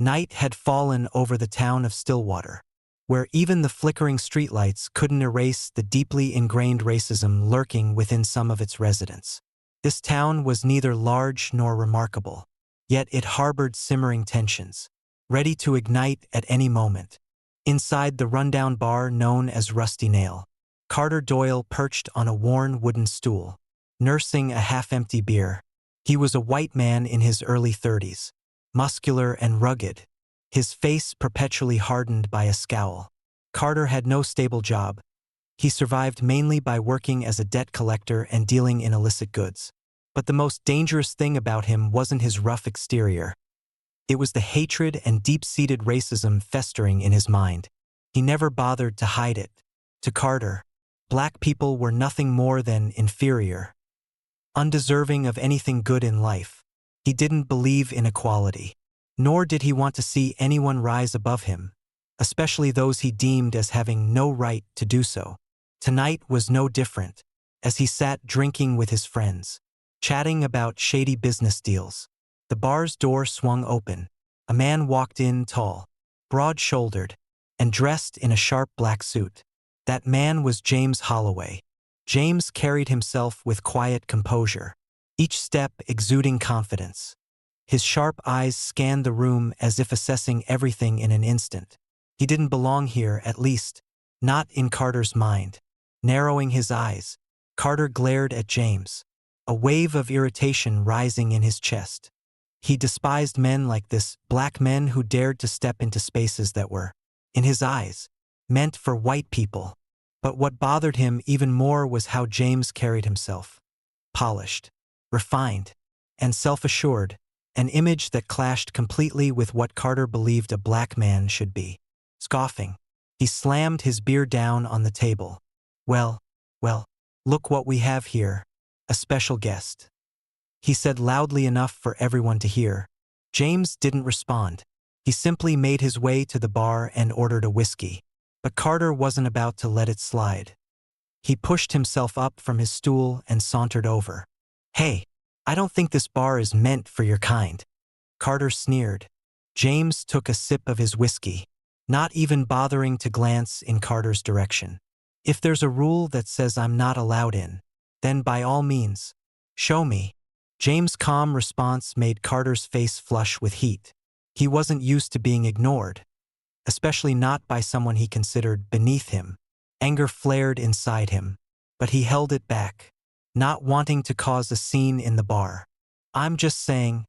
Night had fallen over the town of Stillwater, where even the flickering streetlights couldn't erase the deeply ingrained racism lurking within some of its residents. This town was neither large nor remarkable, yet it harbored simmering tensions, ready to ignite at any moment. Inside the rundown bar known as Rusty Nail, Carter Doyle perched on a worn wooden stool, nursing a half-empty beer. He was a white man in his early 30s, muscular and rugged, his face perpetually hardened by a scowl. Carter had no stable job. He survived mainly by working as a debt collector and dealing in illicit goods. But the most dangerous thing about him wasn't his rough exterior. It was the hatred and deep-seated racism festering in his mind. He never bothered to hide it. To Carter, black people were nothing more than inferior, undeserving of anything good in life. He didn't believe in equality, nor did he want to see anyone rise above him, especially those he deemed as having no right to do so. Tonight was no different, as he sat drinking with his friends, chatting about shady business deals. The bar's door swung open. A man walked in tall, broad-shouldered, and dressed in a sharp black suit. That man was James Holloway. James carried himself with quiet composure, each step exuding confidence. His sharp eyes scanned the room as if assessing everything in an instant. He didn't belong here, at least, not in Carter's mind. Narrowing his eyes, Carter glared at James, a wave of irritation rising in his chest. He despised men like this, black men who dared to step into spaces that were, in his eyes, meant for white people. But what bothered him even more was how James carried himself. Polished, refined, and self-assured, an image that clashed completely with what Carter believed a black man should be. Scoffing, he slammed his beer down on the table. Well, look what we have here, a special guest," he said loudly enough for everyone to hear. James didn't respond. He simply made his way to the bar and ordered a whiskey. But Carter wasn't about to let it slide. He pushed himself up from his stool and sauntered over. "Hey, I don't think this bar is meant for your kind," Carter sneered. James took a sip of his whiskey, not even bothering to glance in Carter's direction. "If there's a rule that says I'm not allowed in, then by all means, show me." James' calm response made Carter's face flush with heat. He wasn't used to being ignored, especially not by someone he considered beneath him. Anger flared inside him, but he held it back, not wanting to cause a scene in the bar. "I'm just saying,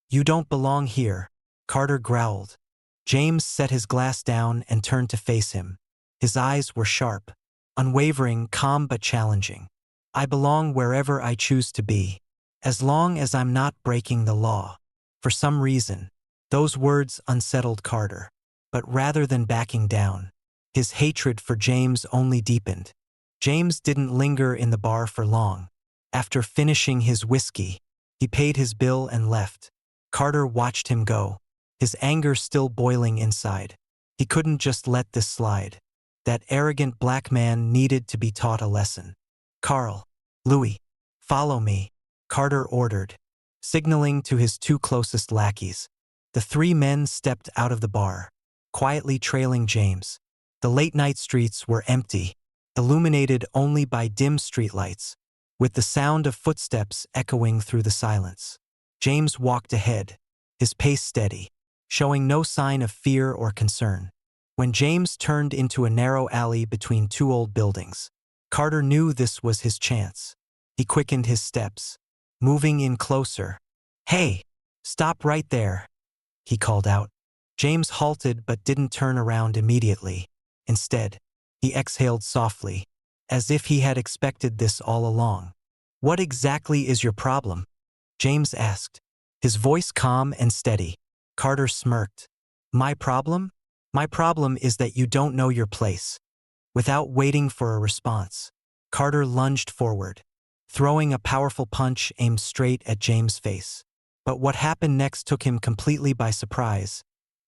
you don't belong here," Carter growled. James set his glass down and turned to face him. His eyes were sharp, unwavering, calm but challenging. "I belong wherever I choose to be, as long as I'm not breaking the law." For some reason, those words unsettled Carter. But rather than backing down, his hatred for James only deepened. James didn't linger in the bar for long. After finishing his whiskey, he paid his bill and left. Carter watched him go, his anger still boiling inside. He couldn't just let this slide. That arrogant black man needed to be taught a lesson. "Carl, Louis, follow me," Carter ordered, signaling to his two closest lackeys. The three men stepped out of the bar, quietly trailing James. The late-night streets were empty, illuminated only by dim streetlights, with the sound of footsteps echoing through the silence. James walked ahead, his pace steady, showing no sign of fear or concern. When James turned into a narrow alley between two old buildings, Carter knew this was his chance. He quickened his steps, moving in closer. "Hey, stop right there," he called out. James halted but didn't turn around immediately. Instead, he exhaled softly, as if he had expected this all along. "What exactly is your problem?" James asked, his voice calm and steady. Carter smirked. "My problem? My problem is that you don't know your place." Without waiting for a response, Carter lunged forward, throwing a powerful punch aimed straight at James' face. But what happened next took him completely by surprise.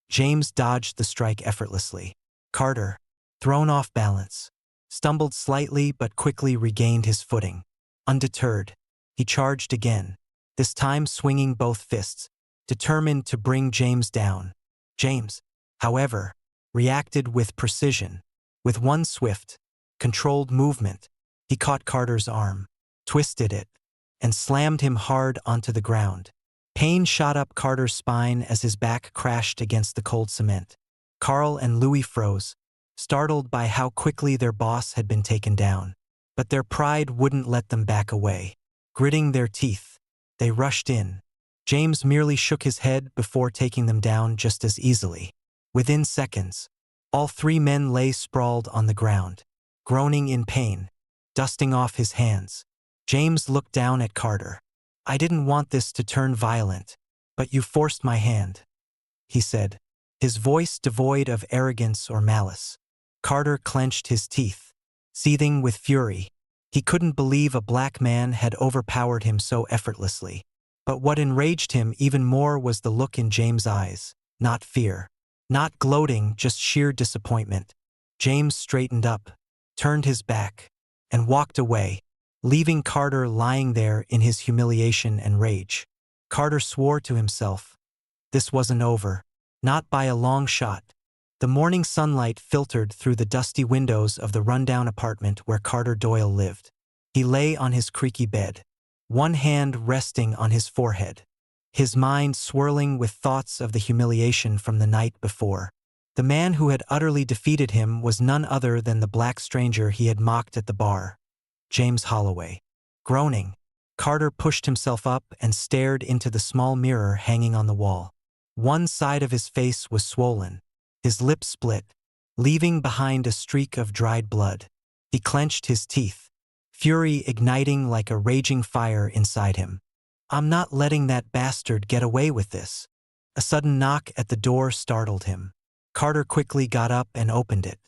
James dodged the strike effortlessly. Carter, thrown off balance, stumbled slightly but quickly regained his footing. Undeterred, he charged again, this time swinging both fists, determined to bring James down. James, however, reacted with precision. With one swift, controlled movement, he caught Carter's arm, twisted it, and slammed him hard onto the ground. Pain shot up Carter's spine as his back crashed against the cold cement. Carl and Louis froze, startled by how quickly their boss had been taken down. But their pride wouldn't let them back away. Gritting their teeth, they rushed in. James merely shook his head before taking them down just as easily. Within seconds, all three men lay sprawled on the ground, groaning in pain, dusting off his hands. James looked down at Carter. "I didn't want this to turn violent, but you forced my hand," he said, his voice devoid of arrogance or malice. Carter clenched his teeth, seething with fury. He couldn't believe a black man had overpowered him so effortlessly. But what enraged him even more was the look in James' eyes. Not fear. Not gloating, just sheer disappointment. James straightened up, turned his back, and walked away, leaving Carter lying there in his humiliation and rage. Carter swore to himself. This wasn't over. Not by a long shot. The morning sunlight filtered through the dusty windows of the rundown apartment where Carter Doyle lived. He lay on his creaky bed, one hand resting on his forehead, his mind swirling with thoughts of the humiliation from the night before. The man who had utterly defeated him was none other than the black stranger he had mocked at the bar, James Holloway. Groaning, Carter pushed himself up and stared into the small mirror hanging on the wall. One side of his face was swollen, his lips split, leaving behind a streak of dried blood. He clenched his teeth, fury igniting like a raging fire inside him. "I'm not letting that bastard get away with this." A sudden knock at the door startled him. Carter quickly got up and opened it.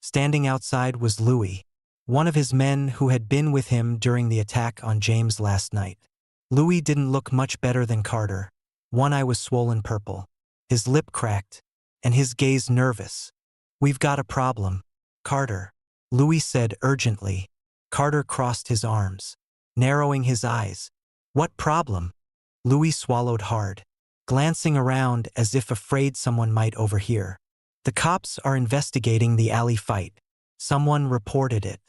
Standing outside was Louis, one of his men who had been with him during the attack on James last night. Louis didn't look much better than Carter. One eye was swollen purple, his lip cracked, and his gaze nervous. "We've got a problem, Carter," Louis said urgently. Carter crossed his arms, narrowing his eyes. "What problem?" Louis swallowed hard, glancing around as if afraid someone might overhear. "The cops are investigating the alley fight. Someone reported it.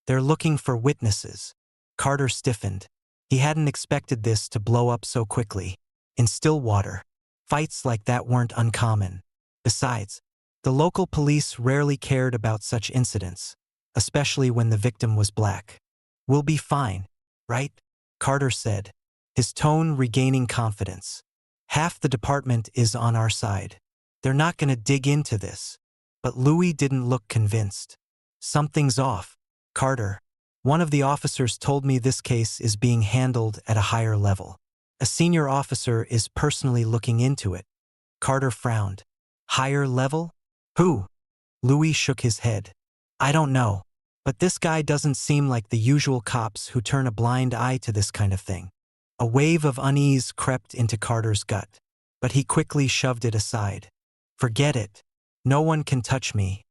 They're looking for witnesses." Carter stiffened. He hadn't expected this to blow up so quickly. In Stillwater, fights like that weren't uncommon. Besides, the local police rarely cared about such incidents, especially when the victim was black. "We'll be fine, right?" Carter said, his tone regaining confidence. "Half the department is on our side. They're not going to dig into this." But Louis didn't look convinced. "Something's off, Carter. One of the officers told me this case is being handled at a higher level. A senior officer is personally looking into it." Carter frowned. "Higher level? Who?" Louis shook his head. "I don't know. But this guy doesn't seem like the usual cops who turn a blind eye to this kind of thing." A wave of unease crept into Carter's gut, but he quickly shoved it aside. "Forget it. No one can touch me,"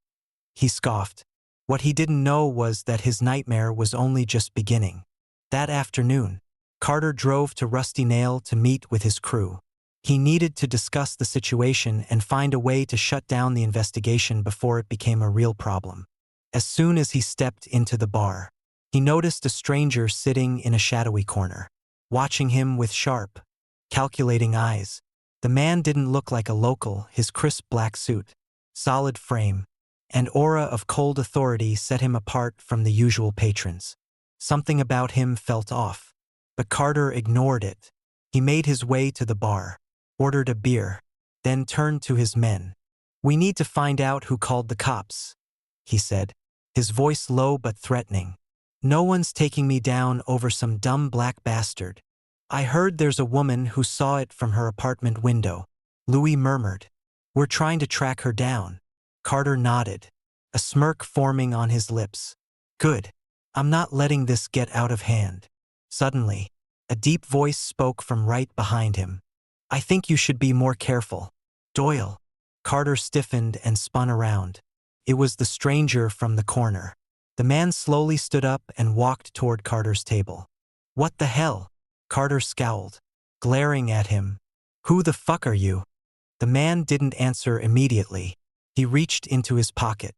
he scoffed. What he didn't know was that his nightmare was only just beginning. That afternoon, Carter drove to Rusty Nail to meet with his crew. He needed to discuss the situation and find a way to shut down the investigation before it became a real problem. As soon as he stepped into the bar, he noticed a stranger sitting in a shadowy corner, watching him with sharp, calculating eyes. The man didn't look like a local. His crisp black suit, solid frame, and aura of cold authority set him apart from the usual patrons. Something about him felt off, but Carter ignored it. He made his way to the bar, ordered a beer, then turned to his men. "We need to find out who called the cops," he said, his voice low but threatening. "No one's taking me down over some dumb black bastard. I heard there's a woman who saw it from her apartment window," Louis murmured. "We're trying to track her down." Carter nodded, a smirk forming on his lips. "Good. I'm not letting this get out of hand." Suddenly, a deep voice spoke from right behind him. "I think you should be more careful, Doyle." Carter stiffened and spun around. It was the stranger from the corner. The man slowly stood up and walked toward Carter's table. "What the hell?" Carter scowled, glaring at him. "Who the fuck are you?" The man didn't answer immediately. He reached into his pocket,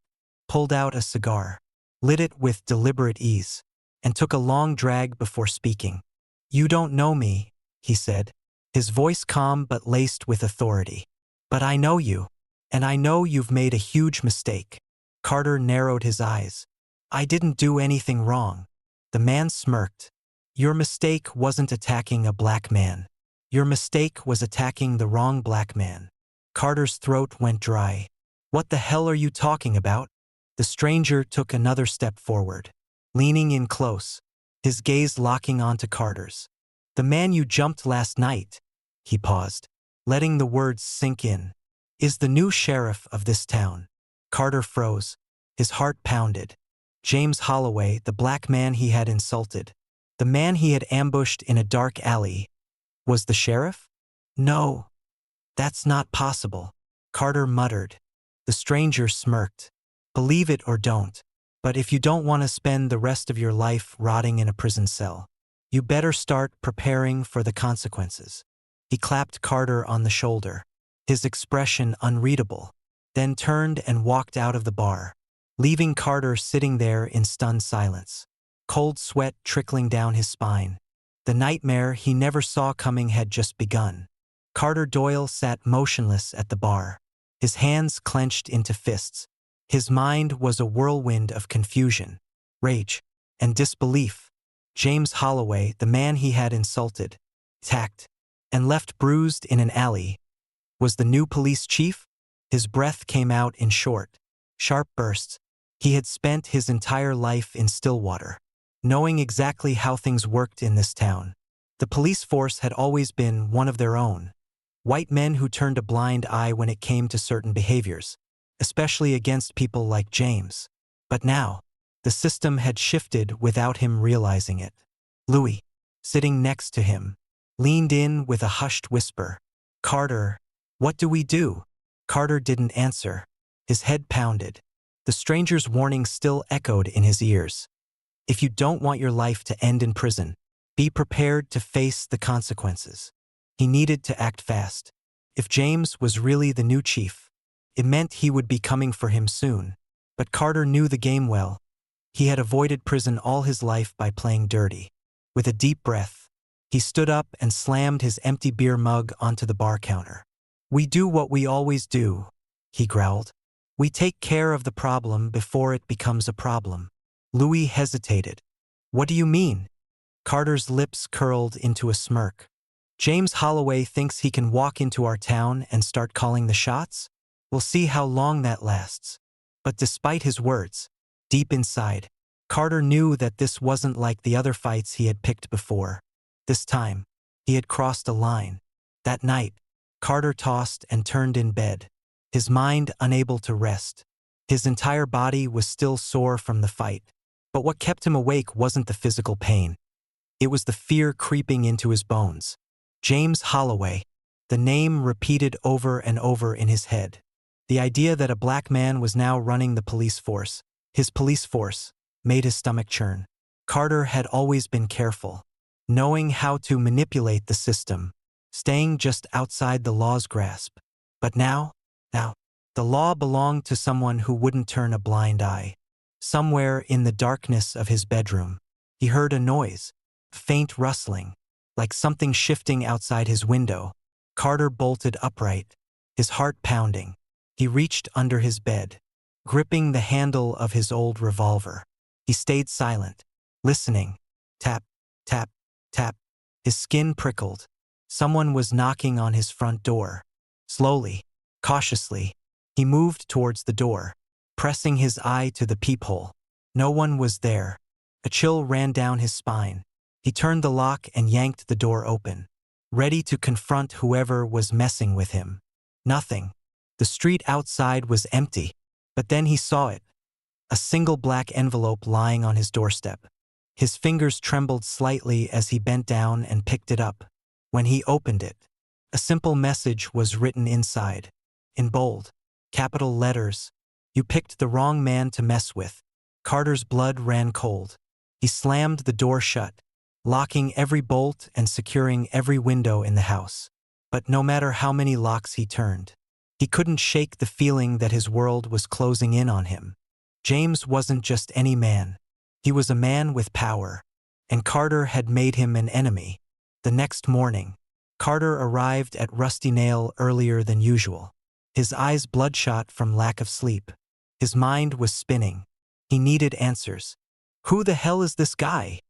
pulled out a cigar, lit it with deliberate ease, and took a long drag before speaking. "You don't know me," he said, his voice calm but laced with authority. "But I know you, and I know you've made a huge mistake." Carter narrowed his eyes. "I didn't do anything wrong." The man smirked. "Your mistake wasn't attacking a black man. Your mistake was attacking the wrong black man." Carter's throat went dry. "What the hell are you talking about?" The stranger took another step forward, leaning in close, his gaze locking onto Carter's. "The man you jumped last night," he paused, letting the words sink in, "is the new sheriff of this town." Carter froze. His heart pounded. James Holloway, the black man he had insulted, the man he had ambushed in a dark alley, was the sheriff? "No, that's not possible," Carter muttered. The stranger smirked. "Believe it or don't. But if you don't want to spend the rest of your life rotting in a prison cell, you better start preparing for the consequences." He clapped Carter on the shoulder, his expression unreadable, then turned and walked out of the bar, leaving Carter sitting there in stunned silence, cold sweat trickling down his spine. The nightmare he never saw coming had just begun. Carter Doyle sat motionless at the bar, his hands clenched into fists. His mind was a whirlwind of confusion, rage, and disbelief. James Holloway, the man he had insulted, attacked, and left bruised in an alley, was the new police chief? His breath came out in short, sharp bursts. He had spent his entire life in Stillwater, knowing exactly how things worked in this town. The police force had always been one of their own, white men who turned a blind eye when it came to certain behaviors, especially against people like James. But now, the system had shifted without him realizing it. Louis, sitting next to him, leaned in with a hushed whisper. "Carter, what do we do?" Carter didn't answer. His head pounded. The stranger's warning still echoed in his ears. "If you don't want your life to end in prison, be prepared to face the consequences." He needed to act fast. If James was really the new chief, it meant he would be coming for him soon. But Carter knew the game well. He had avoided prison all his life by playing dirty. With a deep breath, he stood up and slammed his empty beer mug onto the bar counter. "We do what we always do," he growled. "We take care of the problem before it becomes a problem." Louis hesitated. "What do you mean?" Carter's lips curled into a smirk. "James Holloway thinks he can walk into our town and start calling the shots? We'll see how long that lasts." But despite his words, deep inside, Carter knew that this wasn't like the other fights he had picked before. This time, he had crossed a line. That night, Carter tossed and turned in bed, his mind unable to rest. His entire body was still sore from the fight. But what kept him awake wasn't the physical pain. It was the fear creeping into his bones. James Holloway, the name repeated over and over in his head. The idea that a black man was now running the police force, his police force, made his stomach churn. Carter had always been careful, knowing how to manipulate the system, staying just outside the law's grasp. But now, the law belonged to someone who wouldn't turn a blind eye. Somewhere in the darkness of his bedroom, he heard a noise, a faint rustling, like something shifting outside his window. Carter bolted upright, his heart pounding. He reached under his bed, gripping the handle of his old revolver. He stayed silent, listening. Tap, tap, tap. His skin prickled. Someone was knocking on his front door. Slowly, cautiously, he moved towards the door, pressing his eye to the peephole. No one was there. A chill ran down his spine. He turned the lock and yanked the door open, ready to confront whoever was messing with him. Nothing. The street outside was empty. But then he saw it. A single black envelope lying on his doorstep. His fingers trembled slightly as he bent down and picked it up. When he opened it, a simple message was written inside. In bold, capital letters, "You picked the wrong man to mess with." Carter's blood ran cold. He slammed the door shut, locking every bolt and securing every window in the house. But no matter how many locks he turned, he couldn't shake the feeling that his world was closing in on him. James wasn't just any man. He was a man with power, and Carter had made him an enemy. The next morning, Carter arrived at Rusty Nail earlier than usual, his eyes bloodshot from lack of sleep. His mind was spinning. He needed answers. "Who the hell is this guy?"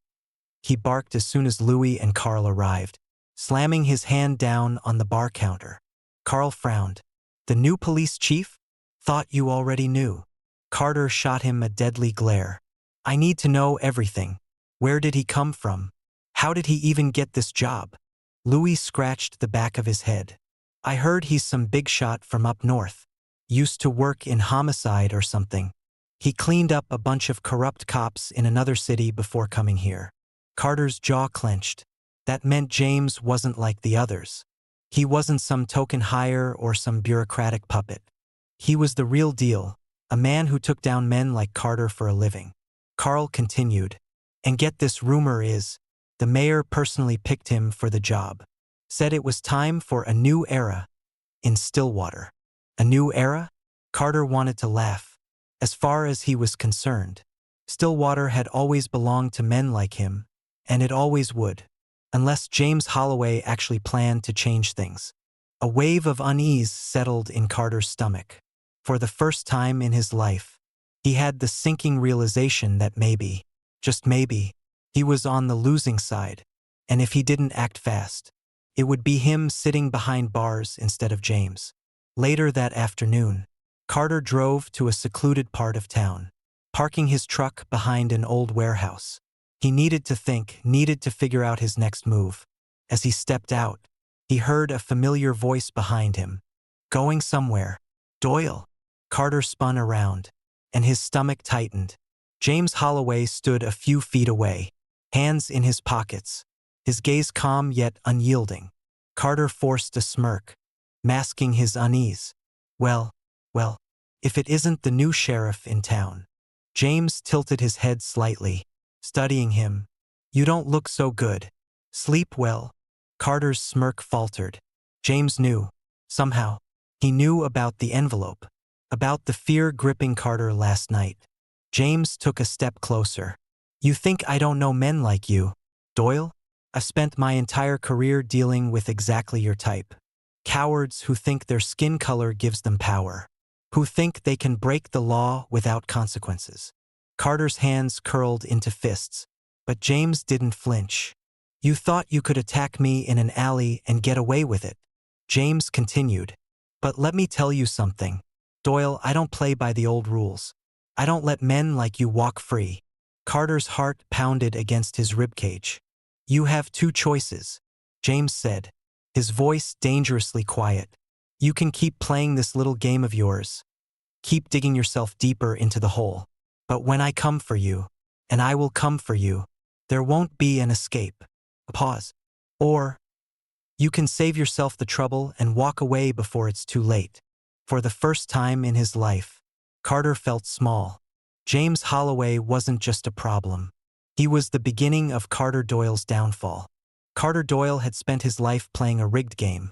he barked as soon as Louis and Carl arrived, slamming his hand down on the bar counter. Carl frowned. "The new police chief? Thought you already knew." Carter shot him a deadly glare. "I need to know everything. Where did he come from? How did he even get this job?" Louis scratched the back of his head. "I heard he's some big shot from up north. Used to work in homicide or something. He cleaned up a bunch of corrupt cops in another city before coming here." Carter's jaw clenched. That meant James wasn't like the others. He wasn't some token hire or some bureaucratic puppet. He was the real deal, a man who took down men like Carter for a living. Carl continued. "And get this, rumor is, the mayor personally picked him for the job. Said it was time for a new era in Stillwater." A new era? Carter wanted to laugh. As far as he was concerned, Stillwater had always belonged to men like him, and it always would, unless James Holloway actually planned to change things. A wave of unease settled in Carter's stomach. For the first time in his life, he had the sinking realization that maybe, just maybe, he was on the losing side, and if he didn't act fast, it would be him sitting behind bars instead of James. Later that afternoon, Carter drove to a secluded part of town, parking his truck behind an old warehouse. He needed to think, needed to figure out his next move. As he stepped out, he heard a familiar voice behind him. "Going somewhere, Doyle?" Carter spun around, and his stomach tightened. James Holloway stood a few feet away, hands in his pockets, his gaze calm yet unyielding. Carter forced a smirk, masking his unease. Well, if it isn't the new sheriff in town." James tilted his head slightly, studying him. "You don't look so good. Sleep well?" Carter's smirk faltered. James knew. Somehow, he knew about the envelope, about the fear gripping Carter last night. James took a step closer. "You think I don't know men like you, Doyle? I've spent my entire career dealing with exactly your type. Cowards who think their skin color gives them power, who think they can break the law without consequences." Carter's hands curled into fists, but James didn't flinch. "You thought you could attack me in an alley and get away with it," James continued. "But let me tell you something, Doyle, I don't play by the old rules. I don't let men like you walk free." Carter's heart pounded against his ribcage. "You have two choices," James said, his voice dangerously quiet. "You can keep playing this little game of yours. Keep digging yourself deeper into the hole. But when I come for you, and I will come for you, there won't be an escape." A pause. "Or you can save yourself the trouble and walk away before it's too late." For the first time in his life, Carter felt small. James Holloway wasn't just a problem. He was the beginning of Carter Doyle's downfall. Carter Doyle had spent his life playing a rigged game,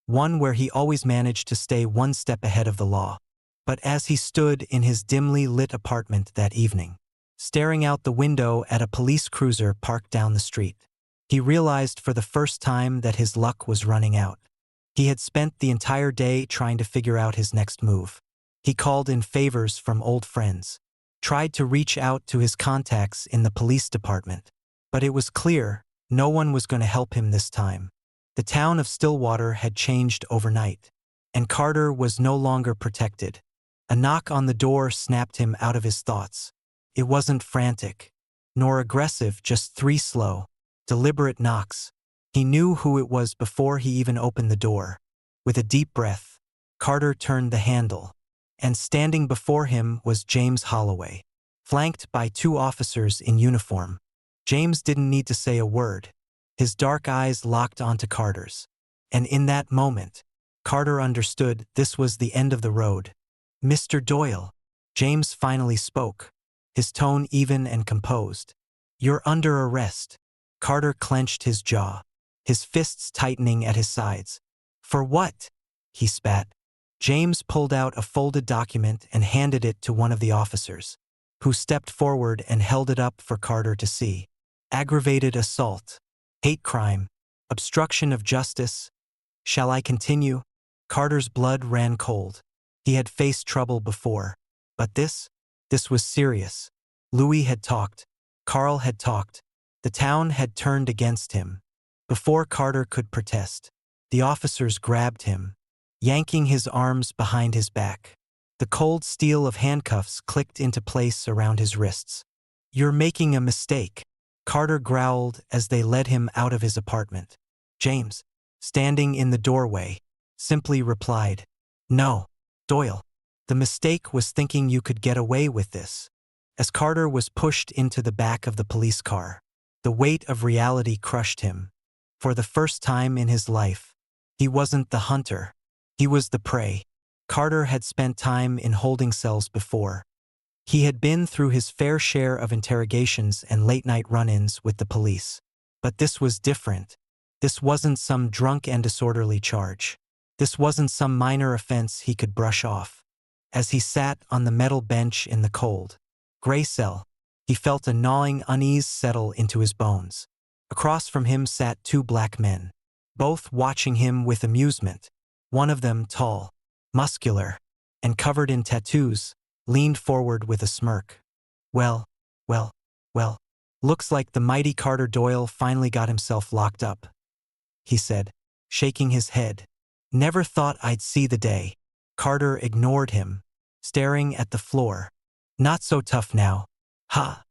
one where he always managed to stay one step ahead of the law. But as he stood in his dimly lit apartment that evening, staring out the window at a police cruiser parked down the street, he realized for the first time that his luck was running out. He had spent the entire day trying to figure out his next move. He called in favors from old friends, tried to reach out to his contacts in the police department, but it was clear no one was going to help him this time. The town of Stillwater had changed overnight, and Carter was no longer protected. A knock on the door snapped him out of his thoughts. It wasn't frantic, nor aggressive, just 3 slow, deliberate knocks. He knew who it was before he even opened the door. With a deep breath, Carter turned the handle, and standing before him was James Holloway, flanked by 2 officers in uniform. James didn't need to say a word. His dark eyes locked onto Carter's. And in that moment, Carter understood this was the end of the road. "Mr. Doyle," James finally spoke, his tone even and composed. "You're under arrest." Carter clenched his jaw, his fists tightening at his sides. For what? He spat. James pulled out a folded document and handed it to one of the officers, who stepped forward and held it up for Carter to see. Aggravated assault, hate crime, obstruction of justice. Shall I continue? Carter's blood ran cold. He had faced trouble before. But this was serious. Louis had talked. Carl had talked. The town had turned against him. Before Carter could protest, the officers grabbed him, yanking his arms behind his back. The cold steel of handcuffs clicked into place around his wrists. You're making a mistake, Carter growled as they led him out of his apartment. James, standing in the doorway, simply replied, No, Doyle. The mistake was thinking you could get away with this. As Carter was pushed into the back of the police car, the weight of reality crushed him. For the first time in his life, he wasn't the hunter. He was the prey. Carter had spent time in holding cells before. He had been through his fair share of interrogations and late-night run-ins with the police. But this was different. This wasn't some drunk and disorderly charge. This wasn't some minor offense he could brush off. As he sat on the metal bench in the cold, gray cell, he felt a gnawing unease settle into his bones. Across from him sat two black men, both watching him with amusement. One of them, tall, muscular, and covered in tattoos, leaned forward with a smirk. Well, looks like the mighty Carter Doyle finally got himself locked up, he said, shaking his head. Never thought I'd see the day. Carter ignored him, staring at the floor. Not so tough now. Ha!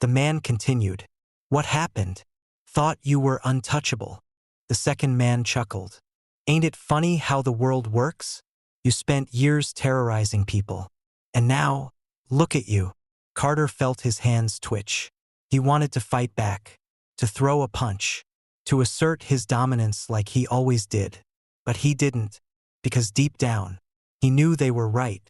The man continued. What happened? Thought you were untouchable. The second man chuckled. Ain't it funny how the world works? You spent years terrorizing people. And now, look at you. Carter felt his hands twitch. He wanted to fight back, to throw a punch, to assert his dominance like he always did. But he didn't, because deep down, he knew they were right.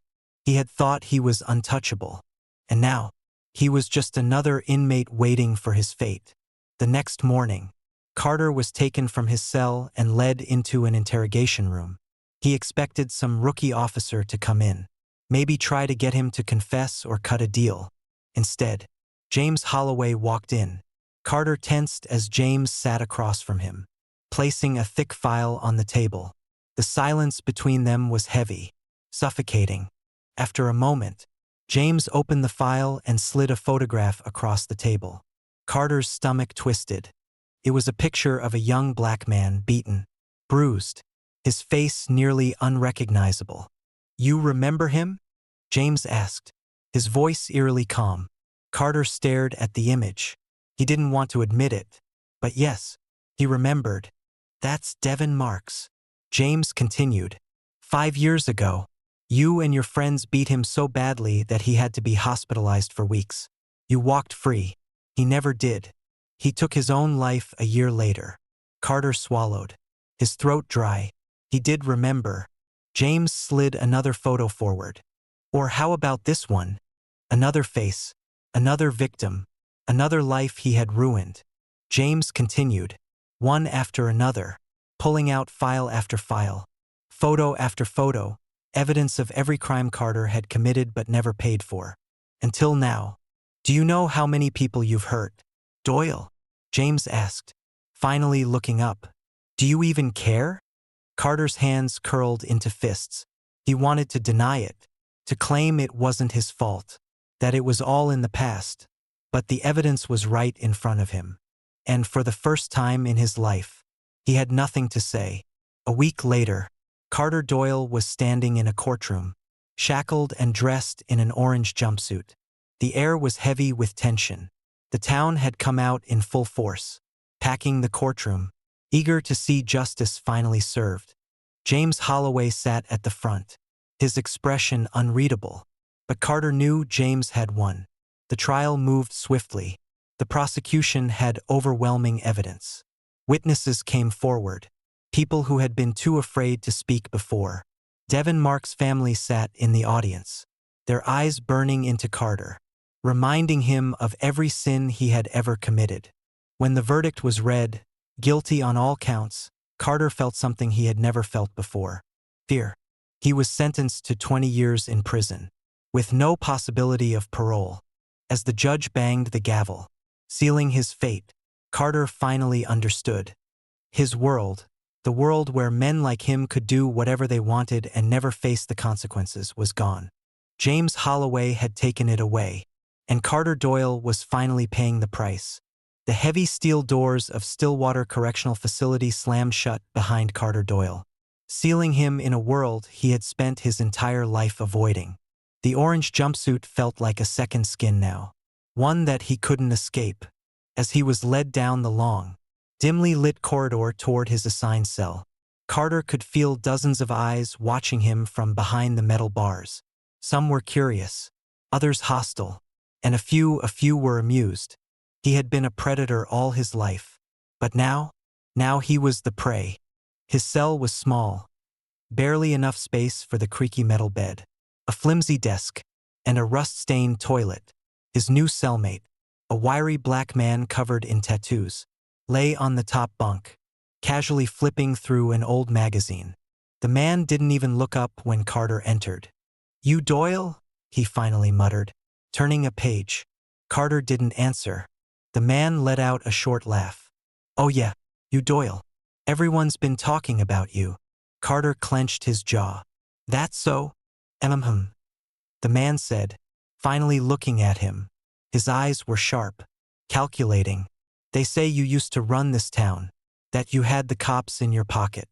He had thought he was untouchable. And now, he was just another inmate waiting for his fate. The next morning, Carter was taken from his cell and led into an interrogation room. He expected some rookie officer to come in, maybe try to get him to confess or cut a deal. Instead, James Holloway walked in. Carter tensed as James sat across from him, placing a thick file on the table. The silence between them was heavy, suffocating. After a moment, James opened the file and slid a photograph across the table. Carter's stomach twisted. It was a picture of a young black man, beaten, bruised, his face nearly unrecognizable. You remember him? James asked, his voice eerily calm. Carter stared at the image. He didn't want to admit it, but yes, he remembered. That's Devin Marks. James continued. 5 years ago, you and your friends beat him so badly that he had to be hospitalized for weeks. You walked free. He never did. He took his own life a year later. Carter swallowed, his throat dry. He did remember. James slid another photo forward. Or how about this one? Another face, another victim, another life he had ruined. James continued, one after another, pulling out file after file, photo after photo, evidence of every crime Carter had committed but never paid for. Until now. Do you know how many people you've hurt? Doyle? James asked, finally looking up. Do you even care? Carter's hands curled into fists. He wanted to deny it, to claim it wasn't his fault, that it was all in the past. But the evidence was right in front of him. And for the first time in his life, he had nothing to say. A week later, Carter Doyle was standing in a courtroom, shackled and dressed in an orange jumpsuit. The air was heavy with tension. The town had come out in full force, packing the courtroom, eager to see justice finally served. James Holloway sat at the front, his expression unreadable. But Carter knew James had won. The trial moved swiftly. The prosecution had overwhelming evidence. Witnesses came forward, people who had been too afraid to speak before. Devin Marks' family sat in the audience, their eyes burning into Carter, reminding him of every sin he had ever committed. When the verdict was read, guilty on all counts, Carter felt something he had never felt before. Fear. He was sentenced to 20 years in prison, with no possibility of parole. As the judge banged the gavel, sealing his fate, Carter finally understood. His world, the world where men like him could do whatever they wanted and never face the consequences, was gone. James Holloway had taken it away, and Carter Doyle was finally paying the price. The heavy steel doors of Stillwater Correctional Facility slammed shut behind Carter Doyle, sealing him in a world he had spent his entire life avoiding. The orange jumpsuit felt like a second skin now, one that he couldn't escape. As he was led down the long, dimly lit corridor toward his assigned cell, Carter could feel dozens of eyes watching him from behind the metal bars. Some were curious, others hostile, and a few were amused. He had been a predator all his life, but now he was the prey. His cell was small, barely enough space for the creaky metal bed, a flimsy desk, and a rust-stained toilet. His new cellmate, a wiry black man covered in tattoos, lay on the top bunk, casually flipping through an old magazine. The man didn't even look up when Carter entered. "You Doyle?" he finally muttered, turning a page. Carter didn't answer. The man let out a short laugh. "Oh yeah, you Doyle. Everyone's been talking about you." Carter clenched his jaw. "That's so?" The man said, finally looking at him. His eyes were sharp, calculating. "They say you used to run this town, that you had the cops in your pocket,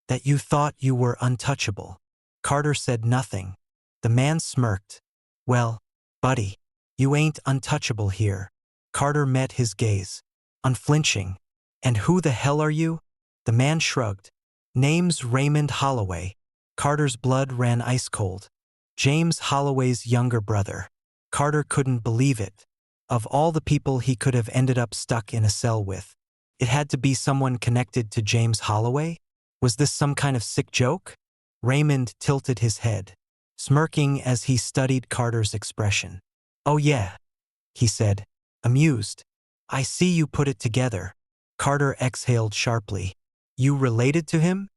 that you thought you were untouchable." Carter said nothing. The man smirked. "Well, buddy, you ain't untouchable here." Carter met his gaze, unflinching. "And who the hell are you?" The man shrugged. "Name's Raymond Holloway." Carter's blood ran ice cold. James Holloway's younger brother. Carter couldn't believe it. Of all the people he could have ended up stuck in a cell with, it had to be someone connected to James Holloway? Was this some kind of sick joke? Raymond tilted his head, smirking as he studied Carter's expression. "Oh yeah," he said, amused. "I see you put it together." Carter exhaled sharply. "You related to him?"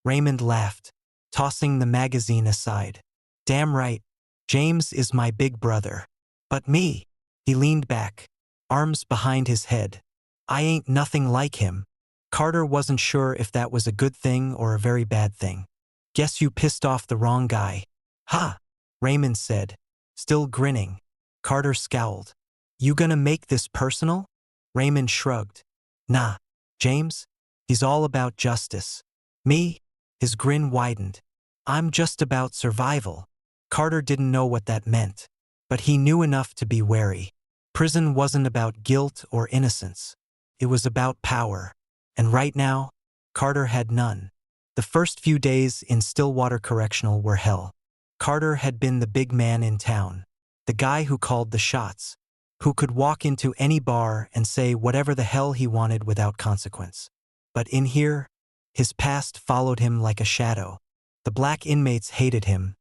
Raymond laughed, tossing the magazine aside. "Damn right. James is my big brother. But me?" He leaned back, arms behind his head. "I ain't nothing like him." Carter wasn't sure if that was a good thing or a very bad thing. "Guess you pissed off the wrong guy." "Ha!" Raymond said, still grinning. Carter scowled. "You gonna make this personal?" Raymond shrugged. "Nah, James. He's all about justice." "Me?" His grin widened. "I'm just about survival." Carter didn't know what that meant, but he knew enough to be wary. Prison wasn't about guilt or innocence. It was about power. And right now, Carter had none. The first few days in Stillwater Correctional were hell. Carter had been the big man in town, the guy who called the shots, who could walk into any bar and say whatever the hell he wanted without consequence. But in here, his past followed him like a shadow. The black inmates hated him.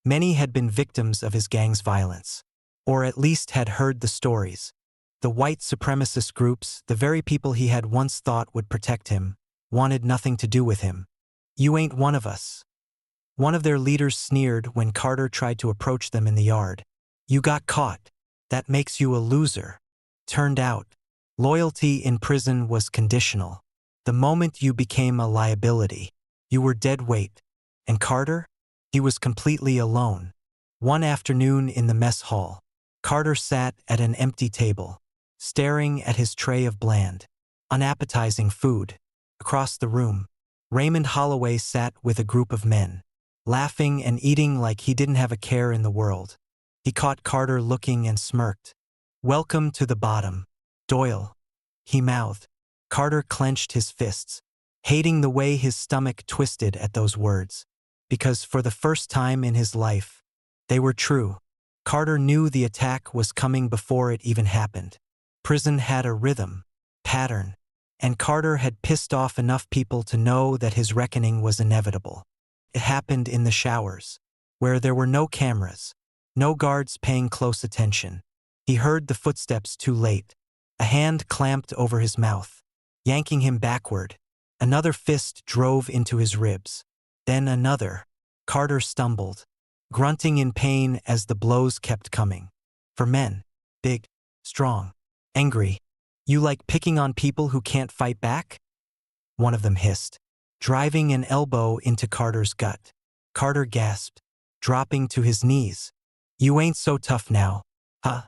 Many had been victims of his gang's violence, or at least had heard the stories. The white supremacist groups, the very people he had once thought would protect him, wanted nothing to do with him. "You ain't one of us." One of their leaders sneered when Carter tried to approach them in the yard. "You got caught. That makes you a loser." Turned out, loyalty in prison was conditional. The moment you became a liability, you were dead weight. And Carter? He was completely alone. One afternoon in the mess hall, Carter sat at an empty table, staring at his tray of bland, unappetizing food. Across the room, Raymond Holloway sat with a group of men, laughing and eating like he didn't have a care in the world. He caught Carter looking and smirked. "Welcome to the bottom, Doyle," he mouthed. Carter clenched his fists, hating the way his stomach twisted at those words. Because for the first time in his life, they were true. Carter knew the attack was coming before it even happened. Prison had a rhythm, pattern, and Carter had pissed off enough people to know that his reckoning was inevitable. It happened in the showers, where there were no cameras, no guards paying close attention. He heard the footsteps too late. A hand clamped over his mouth, yanking him backward. Another fist drove into his ribs. Then another. Carter stumbled, grunting in pain as the blows kept coming. For men, big, strong, angry, you like picking on people who can't fight back? One of them hissed, driving an elbow into Carter's gut. Carter gasped, dropping to his knees. You ain't so tough now, huh?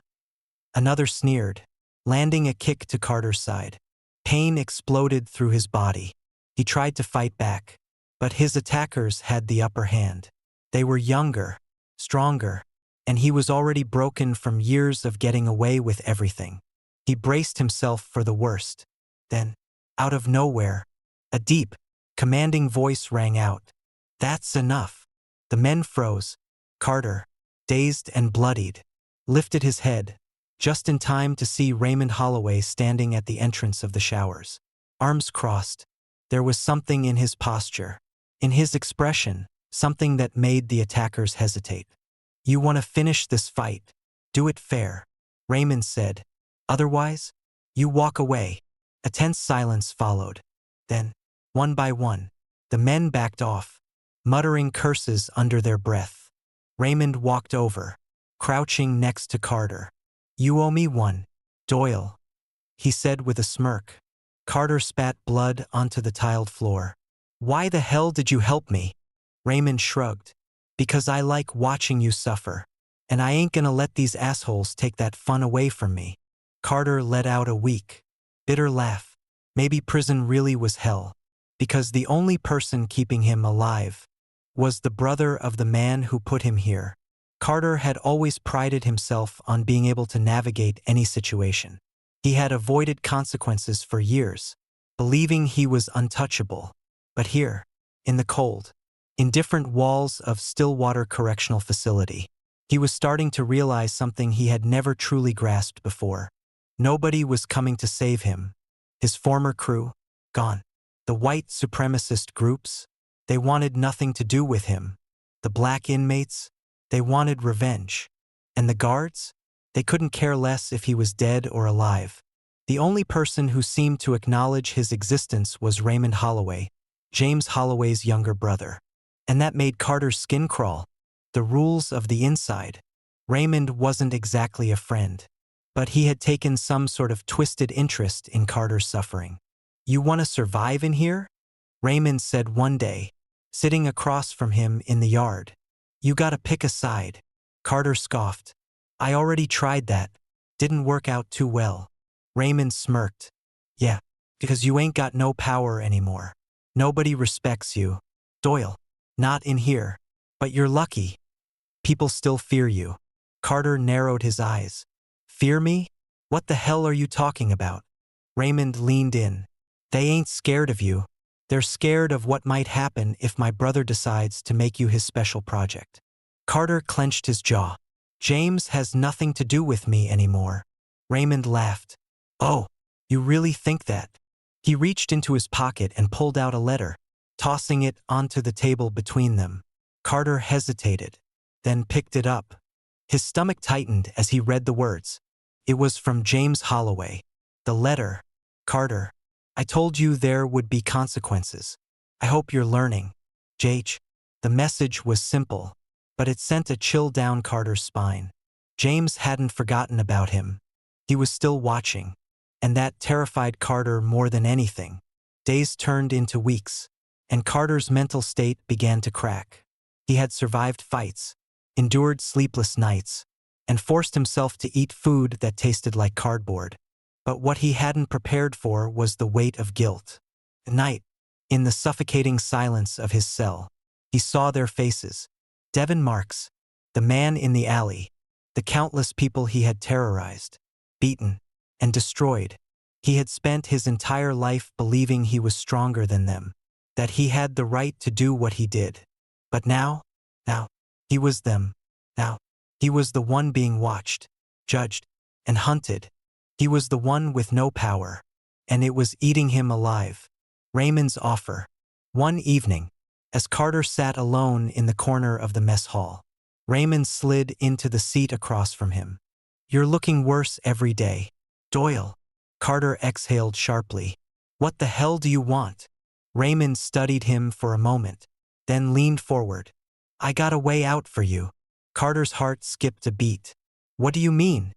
Another sneered, landing a kick to Carter's side. Pain exploded through his body. He tried to fight back, but his attackers had the upper hand. They were younger, stronger, and he was already broken from years of getting away with everything. He braced himself for the worst. Then, out of nowhere, a deep, commanding voice rang out. That's enough. The men froze. Carter, dazed and bloodied, lifted his head, just in time to see Raymond Holloway standing at the entrance of the showers. Arms crossed. There was something in his posture, in his expression, something that made the attackers hesitate. You want to finish this fight. Do it fair, Raymond said. Otherwise, you walk away. A tense silence followed. Then, one by one, the men backed off, muttering curses under their breath. Raymond walked over, crouching next to Carter. You owe me one, Doyle, he said with a smirk. Carter spat blood onto the tiled floor. Why the hell did you help me? Raymond shrugged. Because I like watching you suffer, and I ain't gonna let these assholes take that fun away from me. Carter let out a weak, bitter laugh. Maybe prison really was hell, because the only person keeping him alive was the brother of the man who put him here. Carter had always prided himself on being able to navigate any situation. He had avoided consequences for years, believing he was untouchable. But here, in the cold, in different walls of Stillwater Correctional Facility, he was starting to realize something he had never truly grasped before. Nobody was coming to save him. His former crew, gone. The white supremacist groups, they wanted nothing to do with him. The black inmates, they wanted revenge. And the guards? They couldn't care less if he was dead or alive. The only person who seemed to acknowledge his existence was Raymond Holloway, James Holloway's younger brother. And that made Carter's skin crawl. The rules of the inside. Raymond wasn't exactly a friend, but he had taken some sort of twisted interest in Carter's suffering. You want to survive in here? Raymond said one day, sitting across from him in the yard. You gotta pick a side. Carter scoffed. I already tried that. Didn't work out too well. Raymond smirked. Yeah, because you ain't got no power anymore. Nobody respects you. Doyle. Not in here. But you're lucky. People still fear you. Carter narrowed his eyes. Fear me? What the hell are you talking about? Raymond leaned in. They ain't scared of you. They're scared of what might happen if my brother decides to make you his special project. Carter clenched his jaw. James has nothing to do with me anymore. Raymond laughed. Oh, you really think that? He reached into his pocket and pulled out a letter, tossing it onto the table between them. Carter hesitated, then picked it up. His stomach tightened as he read the words. It was from James Holloway. The letter. Carter, I told you there would be consequences. I hope you're learning. JH. The message was simple, but it sent a chill down Carter's spine. James hadn't forgotten about him. He was still watching, and that terrified Carter more than anything. Days turned into weeks, and Carter's mental state began to crack. He had survived fights, endured sleepless nights, and forced himself to eat food that tasted like cardboard. But what he hadn't prepared for was the weight of guilt. At night, in the suffocating silence of his cell, he saw their faces. Devin Marks, the man in the alley, the countless people he had terrorized, beaten, and destroyed. He had spent his entire life believing he was stronger than them, that he had the right to do what he did. But now, he was them. Now, he was the one being watched, judged, and hunted. He was the one with no power, and it was eating him alive. Raymond's offer. One evening, as Carter sat alone in the corner of the mess hall, Raymond slid into the seat across from him. You're looking worse every day, Doyle. Carter exhaled sharply. What the hell do you want? Raymond studied him for a moment, then leaned forward. I got a way out for you. Carter's heart skipped a beat. What do you mean?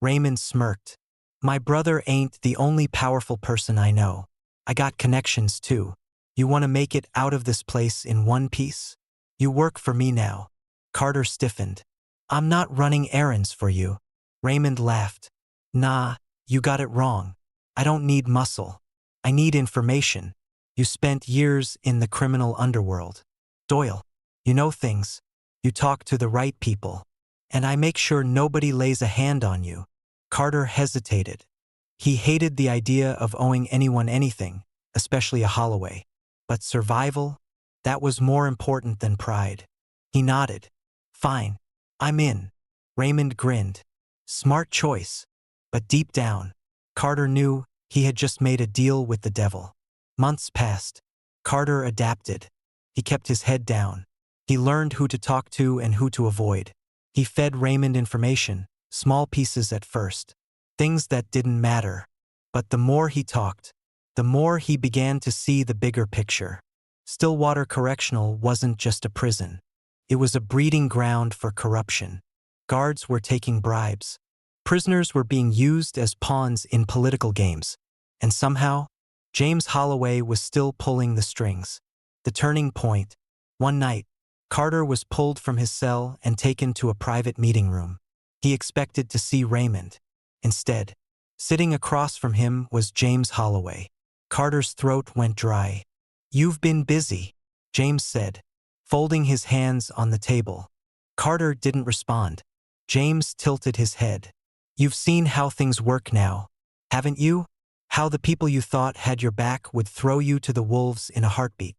Raymond smirked. My brother ain't the only powerful person I know. I got connections too. You want to make it out of this place in one piece? You work for me now. Carter stiffened. I'm not running errands for you. Raymond laughed. Nah, you got it wrong. I don't need muscle. I need information. You spent years in the criminal underworld. Doyle, you know things. You talk to the right people. And I make sure nobody lays a hand on you. Carter hesitated. He hated the idea of owing anyone anything, especially a Holloway. But survival? That was more important than pride. He nodded. Fine. I'm in. Raymond grinned. Smart choice. But deep down, Carter knew he had just made a deal with the devil. Months passed. Carter adapted. He kept his head down. He learned who to talk to and who to avoid. He fed Raymond information, small pieces at first, things that didn't matter. But the more he talked, the more he began to see the bigger picture. Stillwater Correctional wasn't just a prison. It was a breeding ground for corruption. Guards were taking bribes. Prisoners were being used as pawns in political games. And somehow, James Holloway was still pulling the strings. The turning point. One night, Carter was pulled from his cell and taken to a private meeting room. He expected to see Raymond. Instead, sitting across from him was James Holloway. Carter's throat went dry. You've been busy, James said, folding his hands on the table. Carter didn't respond. James tilted his head. You've seen how things work now, haven't you? How the people you thought had your back would throw you to the wolves in a heartbeat.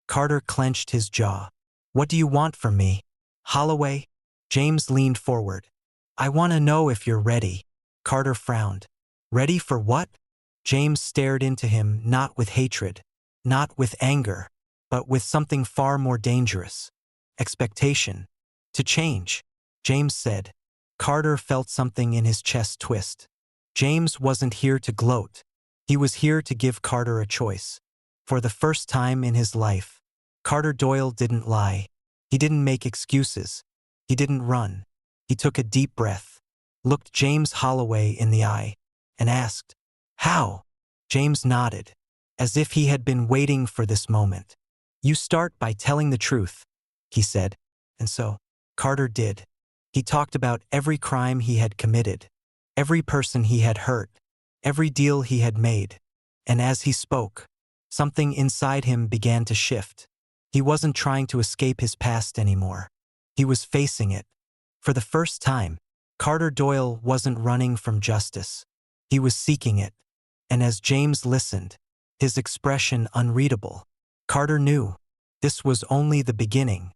Carter clenched his jaw. What do you want from me? Holloway? James leaned forward. I want to know if you're ready. Carter frowned. Ready for what? James stared into him, not with hatred, not with anger, but with something far more dangerous. Expectation. To change, James said. Carter felt something in his chest twist. James wasn't here to gloat. He was here to give Carter a choice. For the first time in his life, Carter Doyle didn't lie. He didn't make excuses. He didn't run. He took a deep breath, looked James Holloway in the eye, and asked, How? James nodded, as if he had been waiting for this moment. You start by telling the truth, he said. And so, Carter did. He talked about every crime he had committed, every person he had hurt, every deal he had made. And as he spoke, something inside him began to shift. He wasn't trying to escape his past anymore. He was facing it. For the first time, Carter Doyle wasn't running from justice. He was seeking it. And as James listened, his expression unreadable, Carter knew this was only the beginning.